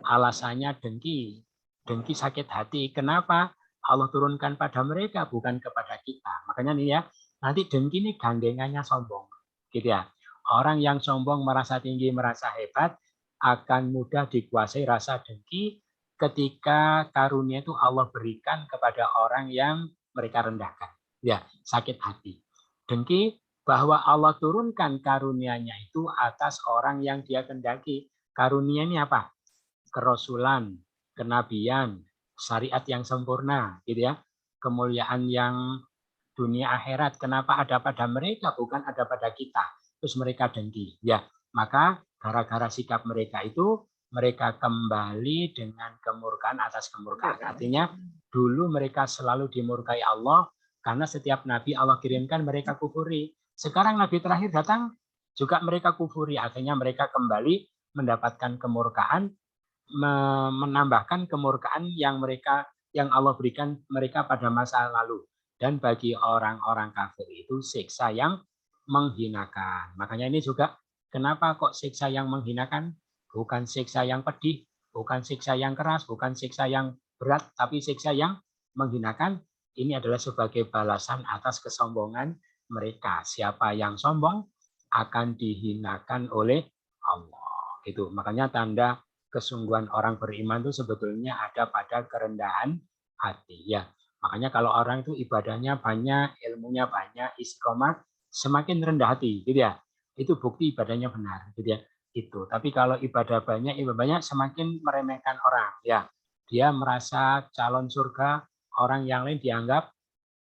Alasannya dengki. Dengki sakit hati. Kenapa? Allah turunkan pada mereka, bukan kepada kita. Makanya nih ya, nanti dengki ini gandengannya sombong. Gitu ya. Orang yang sombong, merasa tinggi, merasa hebat, akan mudah dikuasai rasa dengki ketika karunia itu Allah berikan kepada orang yang mereka rendahkan. Ya, sakit hati. Dengki bahwa Allah turunkan karunia-Nya itu atas orang yang dia kendaki. Karunia ini apa? Kerasulan, kenabian, syariat yang sempurna, gitu ya. Kemuliaan yang dunia akhirat. Kenapa ada pada mereka, bukan ada pada kita? Terus mereka dengki. Ya, maka gara-gara sikap mereka itu mereka kembali dengan kemurkaan atas kemurkaan. Artinya dulu mereka selalu dimurkai Allah karena setiap nabi Allah kirimkan mereka kufuri. Sekarang nabi terakhir datang juga mereka kufuri. Akhirnya mereka kembali mendapatkan kemurkaan, menambahkan kemurkaan yang Allah berikan mereka pada masa lalu. Dan bagi orang-orang kafir itu siksa yang menghinakan. Makanya ini juga kenapa kok siksa yang menghinakan? Bukan siksa yang pedih, bukan siksa yang keras, bukan siksa yang berat, tapi siksa yang menghinakan. Ini adalah sebagai balasan atas kesombongan mereka. Siapa yang sombong akan dihinakan oleh Allah. Itu makanya tanda kesungguhan orang beriman itu sebetulnya ada pada kerendahan hati. Ya, makanya kalau orang itu ibadahnya banyak, ilmunya banyak, istiqomah, semakin rendah hati, gitu ya. Itu bukti ibadahnya benar, gitu ya. Itu. Tapi kalau ibadah banyak semakin meremehkan orang. Ya, dia merasa calon surga, orang yang lain dianggap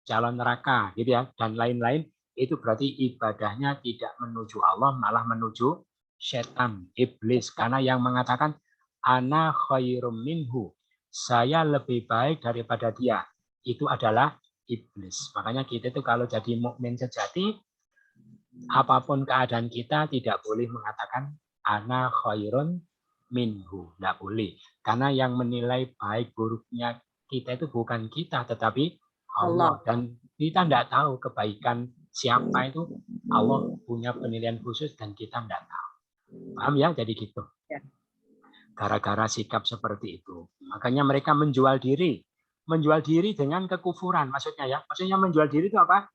calon neraka, gitu ya, dan lain-lain. Itu berarti ibadahnya tidak menuju Allah, malah menuju setan, iblis. Karena yang mengatakan ana khairum minhu, saya lebih baik daripada dia, itu adalah iblis. Makanya kita itu kalau jadi mukmin sejati, apapun keadaan kita tidak boleh mengatakan ana khairun minhu, tidak boleh. Karena yang menilai baik buruknya kita itu bukan kita, tetapi Allah. Dan kita tidak tahu kebaikan siapa itu. Allah punya penilaian khusus dan kita tidak tahu. Paham ya? Jadi gitu. gara-gara sikap seperti itu. Makanya mereka menjual diri dengan kekufuran, maksudnya ya. Maksudnya menjual diri itu apa?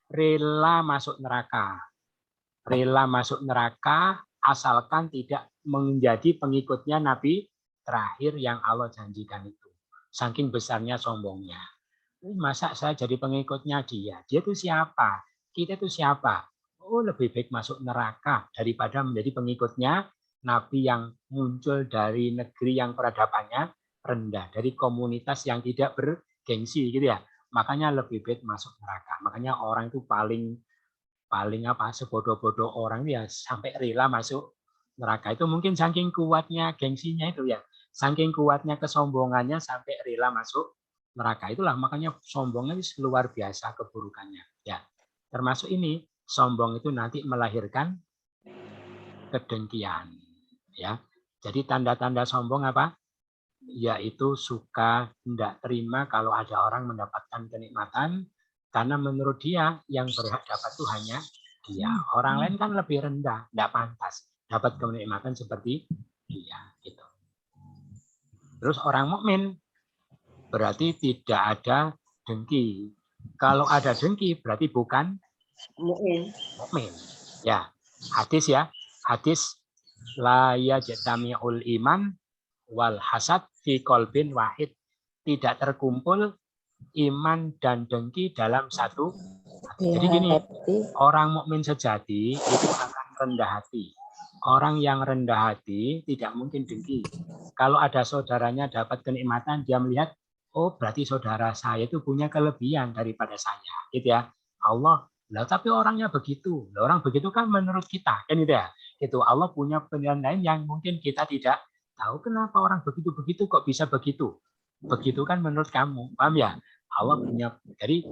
Rela masuk neraka. Rela masuk neraka asalkan tidak menjadi pengikutnya Nabi terakhir yang Allah janjikan itu. Saking besarnya sombongnya. Masa saya jadi pengikutnya dia? Dia itu siapa? Kita itu siapa? Oh, lebih baik masuk neraka daripada menjadi pengikutnya Nabi yang muncul dari negeri yang peradabannya rendah, dari komunitas yang tidak bergengsi gitu ya. Makanya lebih baik masuk neraka. Makanya orang itu paling sebodoh-bodoh orang ya sampai rela masuk neraka. Itu mungkin saking kuatnya gengsinya itu ya. Saking kuatnya kesombongannya sampai rela masuk neraka. Itulah makanya sombongnya luar biasa keburukannya. Ya. Termasuk ini, sombong itu nanti melahirkan kedengkian. Ya. Jadi tanda-tanda sombong apa? Yaitu suka tidak terima kalau ada orang mendapatkan kenikmatan karena menurut dia yang berhak dapat itu hanya dia. Orang lain kan lebih rendah, tidak pantas dapat kenikmatan seperti dia. Gitu. Terus orang mukmin berarti tidak ada dengki. Kalau ada dengki berarti bukan mukmin. Ya, hadis ya. Hadis la yajtami'ul iman wal hasad fi qalbin wahid. Tidak terkumpul iman dan dengki dalam satu hati. Jadi gini, orang mukmin sejati itu akan rendah hati. Orang yang rendah hati tidak mungkin dengki. Kalau ada saudaranya dapat kenikmatan, dia melihat, oh berarti saudara saya itu punya kelebihan daripada saya, gitu ya. Allah, lah tapi orangnya begitu. Lah, orang begitu kan menurut kita, kan gitu ya. Itu Allah punya penilaian lain yang mungkin kita tidak tahu kenapa orang begitu-begitu kok bisa begitu. Begitu kan menurut kamu, paham ya? Allah punya, jadi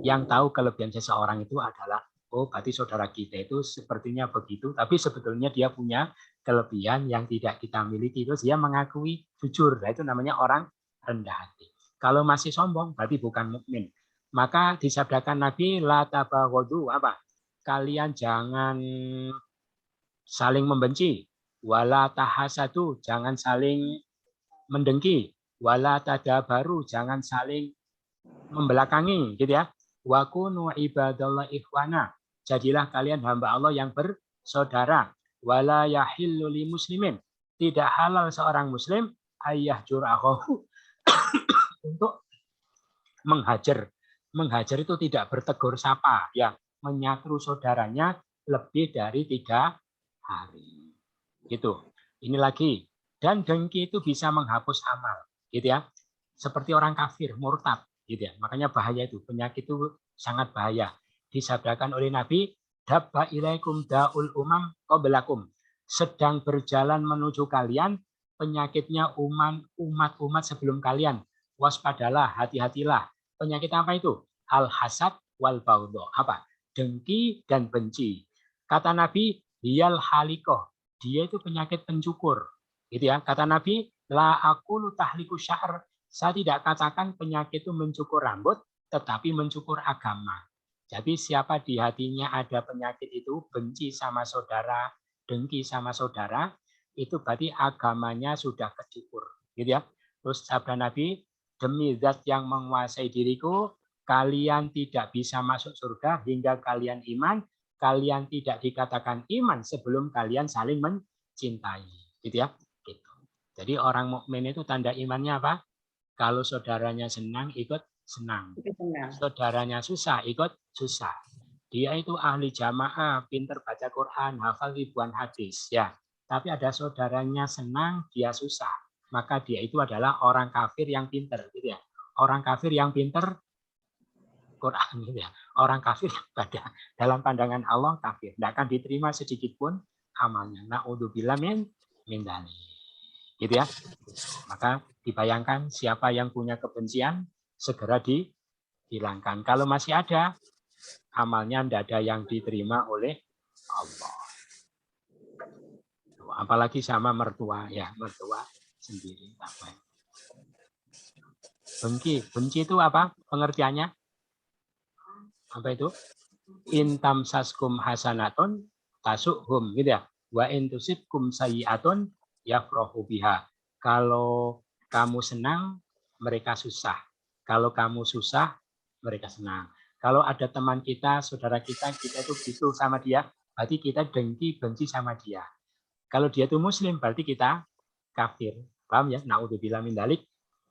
yang tahu kelebihan seseorang itu adalah, oh berarti saudara kita itu sepertinya begitu, tapi sebetulnya dia punya kelebihan yang tidak kita miliki. Terus dia mengakui jujur, nah, itu namanya orang rendah hati. Kalau masih sombong, berarti bukan mukmin. Maka disabdakan Nabi, la tabaghadu, apa? Kalian jangan saling membenci, wala tahasadu, jangan saling mendengki, wala tadabaru, jangan saling membelakangi, gitu ya. Wa kunu ibadallah ikhwana, jadilah kalian hamba Allah yang bersaudara. Wala yahillu li muslimin, tidak halal seorang muslim ayah jur'ahu untuk menghajar. Menghajar itu tidak bertegur sapa, ya, menyakru saudaranya lebih dari 3 hari. Gitu. Ini lagi. Dan dengki itu bisa menghapus amal, gitu ya. Seperti orang kafir, murtad, gitu ya. Makanya bahaya itu, penyakit itu sangat bahaya. Disabdakan oleh Nabi, dabba ilaikum daul umam qablakum. Sedang berjalan menuju kalian penyakitnya umat-umat sebelum kalian. Waspadalah, hati-hatilah. Penyakit apa itu? Al-hasad wal baghdha. Apa? Dengki dan benci. Kata Nabi, hiyal halikoh. Dia itu penyakit pencukur. Gitu ya. Kata Nabi, la aqulu tahliku sya'r. Saya tidak katakan penyakit itu mencukur rambut, tetapi mencukur agama. Jadi siapa di hatinya ada penyakit itu, benci sama saudara, dengki sama saudara, itu berarti agamanya sudah kecukur. Gitu ya. Terus sabda Nabi, demi zat yang menguasai diriku, kalian tidak bisa masuk surga hingga kalian iman, kalian tidak dikatakan iman sebelum kalian saling mencintai. Gitu ya. Gitu. Jadi orang mukmin itu tanda imannya apa? Kalau saudaranya senang, ikut senang. Saudaranya susah, ikut susah. Dia itu ahli jamaah, pinter baca Quran, hafal ribuan hadis. Ya. Tapi ada saudaranya senang, dia susah. Maka dia itu adalah orang kafir yang pinter. Gitu ya. Orang kafir yang pinter, Quran. Gitu ya. Orang kafir yang pada dalam pandangan Allah kafir. Tidak akan diterima sedikit pun amalnya. Na'udzubillah min dzalik. Gitu ya. Maka dibayangkan siapa yang punya kebencian segera dihilangkan. Kalau masih ada amalnya tidak ada yang diterima oleh Allah. Apalagi sama mertua ya, mertua sendiri. Benci itu apa pengertiannya? Apa itu? Intam saskum hasanatun tasuhum, gitu ya. Wa intusibkum sayyi'atun yafrahu biha. Kalau kamu senang, mereka susah. Kalau kamu susah, mereka senang. Kalau ada teman kita, saudara kita itu gitu sama dia, berarti kita dengki, benci sama dia. Kalau dia itu muslim, berarti kita kafir. Paham ya? Na'udzubillah min dzalik.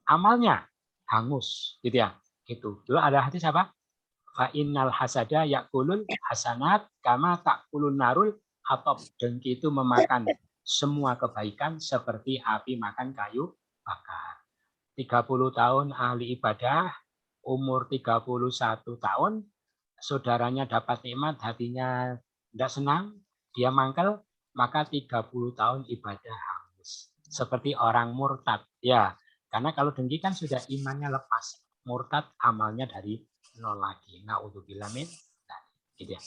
Amalnya hangus, gitu ya. Gitu. Dulu ada hadis apa? Fa innal hasada yakulul hasanat kama takulun narul hatab. Dengki itu memakan semua kebaikan seperti api makan kayu bakar. 30 tahun ahli ibadah, umur 31 tahun, saudaranya dapat nikmat, hatinya tidak senang, dia mangkel, maka 30 tahun ibadah hangus. Seperti orang murtad. Ya, karena kalau dengki kan sudah imannya lepas. Murtad amalnya dari nol lagi. Na'udzubillah min dzalik. Gitu ya.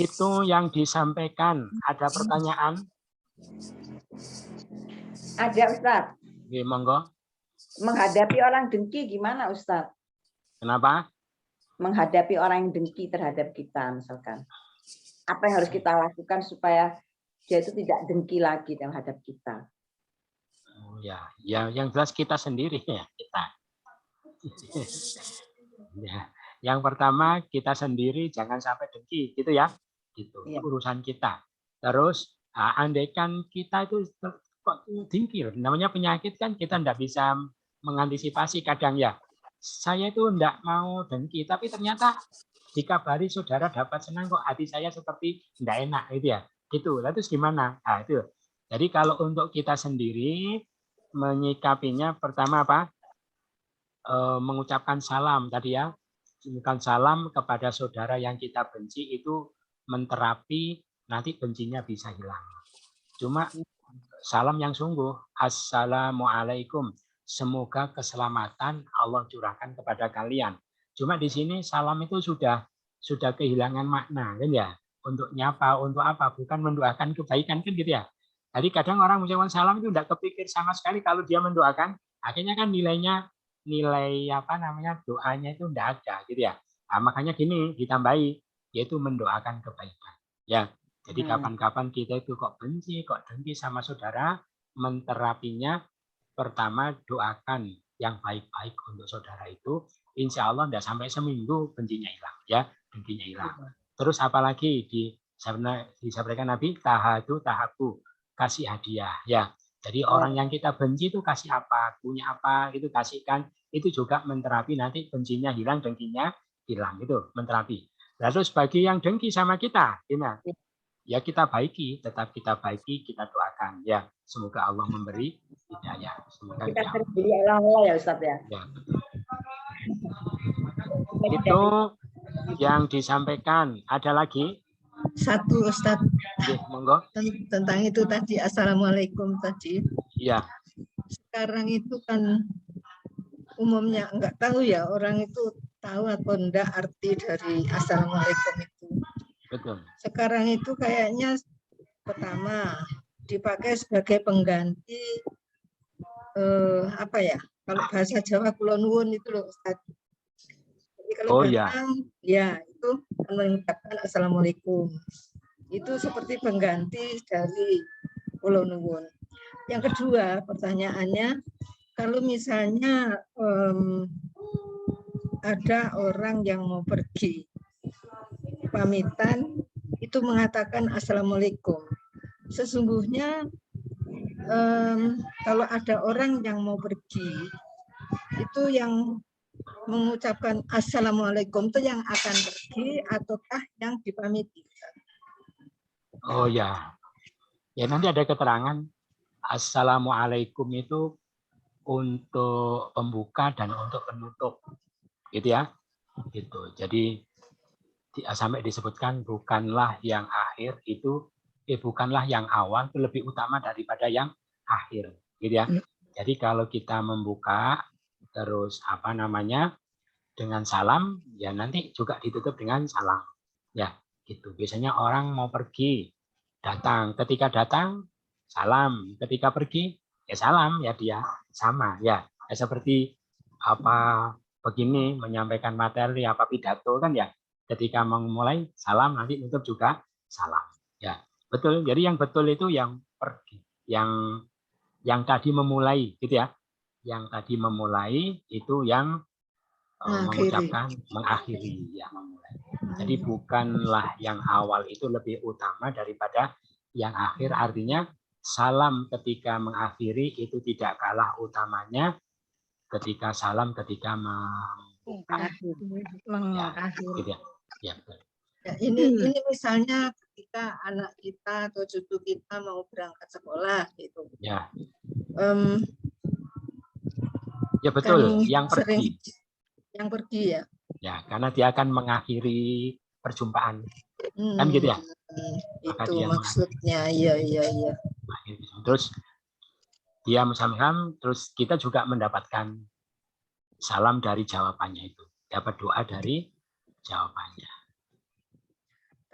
Itu yang disampaikan. Ada pertanyaan? Ada Ustaz. Oke, monggo. Menghadapi orang dengki gimana Ustaz? Kenapa? Menghadapi orang yang dengki terhadap kita misalkan. Apa yang harus kita lakukan supaya dia itu tidak dengki lagi terhadap kita? Oh, ya, yang jelas kita sendiri ya, kita. Ya. Yang pertama kita sendiri jangan sampai dengki, gitu ya. Gitu. Ya. Urusan kita. Terus andaikan kita itu kok dengki, namanya penyakit kan kita tidak bisa mengantisipasi kadang ya. Saya itu tidak mau dengki, tapi ternyata dikabari saudara dapat senang kok hati saya seperti tidak enak gitu ya. Gitu. Lalu terus gimana? Nah, itu. Jadi kalau untuk kita sendiri menyikapinya pertama apa? Mengucapkan salam tadi ya. Mengucapkan salam kepada saudara yang kita benci itu menterapi nanti bencinya bisa hilang. Cuma salam yang sungguh. Assalamualaikum. Semoga keselamatan Allah curahkan kepada kalian. Cuma di sini salam itu sudah kehilangan makna kan ya. Untuk nyapa, untuk apa? Bukan mendoakan kebaikan kan gitu ya. Jadi kadang orang mengucapkan salam itu tidak kepikir sama sekali kalau dia mendoakan. Akhirnya kan nilai doanya itu tidak ada gitu ya. Nah, makanya gini ditambahi yaitu mendoakan kebaikan. Ya. Jadi kapan-kapan kita itu kok benci, kok dengki sama saudara, menterapinya pertama doakan yang baik-baik untuk saudara itu, insya Allah tidak sampai seminggu bencinya hilang, ya, dengkinya hilang. Terus apalagi disampaikan Nabi, tahabu, kasih hadiah, ya. Jadi orang yang kita benci itu kasih apa, punya apa, itu kasihkan, itu juga menterapi nanti bencinya hilang, dengkinya hilang, itu menterapi. Lalu bagi yang dengki sama kita, gimana? Ya kita baiki, tetap kita baiki, kita doakan ya. Semoga Allah memberi hidayah. Semoga kita terbeli Allah ya Ustaz ya. Ya. Itu yang disampaikan. Ada lagi? Satu Ustaz. Ya, monggo. Tentang itu tadi Assalamualaikum tadi. Iya. Sekarang itu kan umumnya enggak tahu ya orang itu tahu atau enggak arti dari Assalamualaikum itu. Betul. Sekarang itu kayaknya pertama dipakai sebagai pengganti apa ya? Kalau bahasa Jawa kula nuwun itu loh Ustaz. Jadi kalau datang ya itu mengucapkan Assalamualaikum. Itu seperti pengganti dari kula nuwun. Yang kedua pertanyaannya, kalau misalnya ada orang yang mau pergi pamitan itu mengatakan Assalamualaikum. Sesungguhnya kalau ada orang yang mau pergi itu yang mengucapkan Assalamualaikum itu yang akan pergi ataukah yang dipamiti? Oh ya. Ya nanti ada keterangan Assalamualaikum itu untuk pembuka dan untuk penutup. Gitu ya. Gitu. Jadi sampai disebutkan bukanlah yang akhir itu bukanlah yang awal itu lebih utama daripada yang akhir gitu ya. Jadi kalau kita membuka terus dengan salam ya nanti juga ditutup dengan salam ya gitu. Biasanya orang mau pergi datang, ketika datang salam, ketika pergi ya salam ya dia sama ya. Seperti begini menyampaikan materi pidato kan ya. Ketika memulai salam nanti tutup juga salam. Ya, betul. Jadi yang betul itu yang pergi. yang tadi memulai gitu ya. Yang tadi memulai itu yang mengucapkan mengakhiri ya, memulai. Jadi bukanlah yang awal itu lebih utama daripada yang akhir, artinya salam ketika mengakhiri itu tidak kalah utamanya ketika salam ketika membuka. mengakhiri. Gitu ya. Ya, betul. Ya, ini misalnya ketika anak kita atau cucu kita mau berangkat sekolah gitu. Ya. Em, Ya betul, kan yang sering pergi. yang pergi ya. Ya, karena dia akan mengakhiri perjumpaan. Kan gitu ya? Maka Itu dia maksudnya. Iya. mengakhiri. Terus dia menyampaikan, terus kita juga mendapatkan salam dari jawabannya itu. Dapat doa dari jawabannya.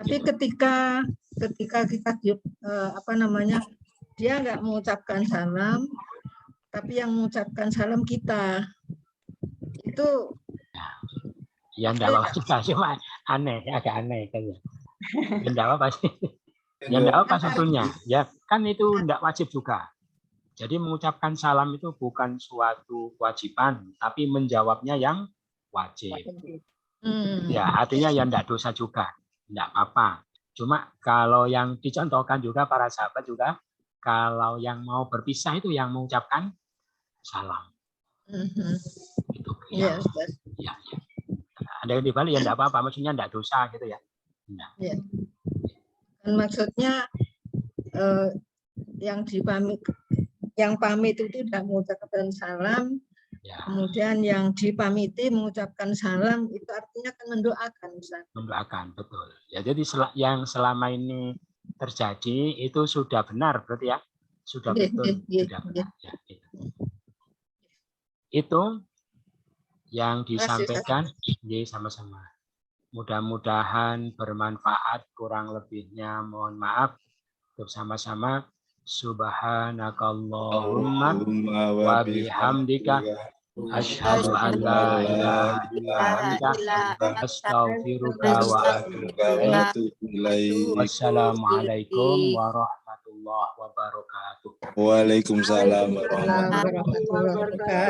Tapi Gitu. ketika kita dia nggak mengucapkan salam, tapi yang mengucapkan salam kita itu Ya enggak apa-apa juga, cuma aneh, agak aneh kayaknya. Enggak apa-apa sih. Ya enggak apa-apa sebetulnya. Ya kan itu enggak wajib juga. Jadi mengucapkan salam itu bukan suatu kewajiban, tapi menjawabnya yang wajib. Ya, artinya ya enggak dosa juga. Enggak apa-apa. Cuma kalau yang dicontohkan juga para sahabat juga, kalau yang mau berpisah itu yang mengucapkan salam. Itu ya. Ya. Ada yang dibalik ya enggak apa-apa, maksudnya enggak dosa gitu ya. Nah. Ya. Dan maksudnya yang pamit itu tidak mengucapkan salam, ya. Kemudian yang dipamiti mengucapkan salam itu artinya kan mendoakan, Ustaz. Mendoakan, betul. Ya, jadi yang selama ini terjadi itu sudah benar berarti ya, sudah betul, sudah benar. Ya, itu yang disampaikan, sama-sama. Mudah-mudahan bermanfaat, kurang lebihnya mohon maaf. Bersama-sama, subhanakallahumma wa bihamdika asyhadu an la ilaha illa anta astaghfiruka wa atubu ilaik. Wassalamualaikum warahmatullahi wabarakatuh. Waalaikumsalam warahmatullahi wabarakatuh.